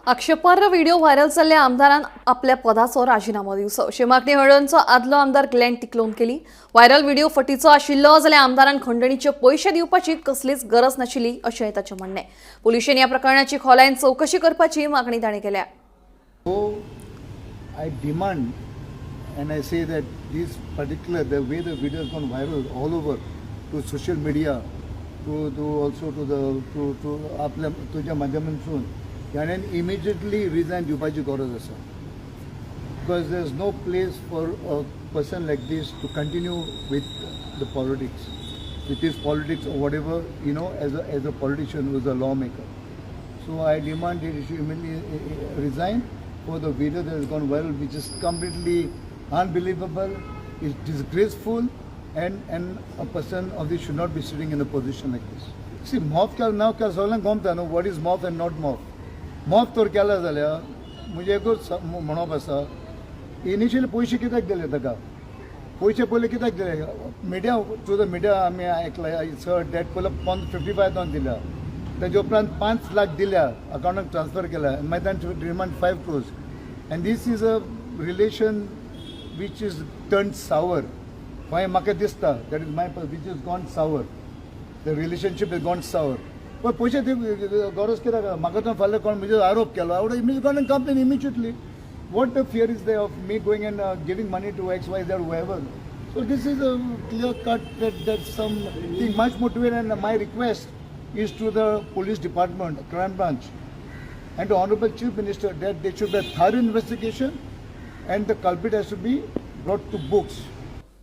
आक्षेपार्ह video viral जाल्ल्या आमदारान आपल्या पदाचो राजीनामो दिवचो अशी मागणी हळडणचो आदलो आमदार ग्लेन टिक्लोन केली। व्हायरल व्हिडिओ फटीचो आशिल्लो जाल्यार आमदारान खंडणीचे पयशे दिवपाची कसलीच गरज नाशिल्ली अशें ताचें म्हणणें। पुलिशेन ह्या प्रकरणाची खोलायेन चौकशी करपाची मागणी ताणें केल्या। I demand and I say that this particular the way the video has gone viral all over to social media to also to आपल्या तुझ्या माध्यमांतून याने immediately resign दिवपाची गरज आसा, because there is no place for a person like this to continue with the politics, with his politics or whatever, you know, as a politician who is a lawmaker. So I demand that he should immediately resign for the video that has gone viral, which is completely unbelievable, is disgraceful, and a person of this should not be sitting in a position like this. See, mob now सगळ्यांक गमता न्हू what is mob and not mob. मोफ तर केला जाल्यार म्हणजे एकूच म्हणप आसा, initially पयशे कित्याक दिले ताका, पयशे पयले कित्याक दिले, मिडिया थ्रू द मिडिया आमी आयकला सर डेट पयलो 55,000 दिल्या, ताजे उपरांत 5 लाख दिल्या, अकाउंटाक ट्रान्सफर केला, मागीर तांचे demand 5 crores, and this is a relation which is turned sour. Why म्हाका दिसता that is my which has gone sour, the relationship has gone sour. पण पयशे गरज कित्याक, म्हाका तो फाल्यां कोण म्हजेर आरोप केलो, I would immediately complain immediately. What the fear is there of me going and giving money to X, Y, Z, whoever? So this is a clear cut that something much more to it, and my request is to the police department, crime branch, and the Honorable Chief Minister that there should be a thorough investigation and the culprit has to be brought to books.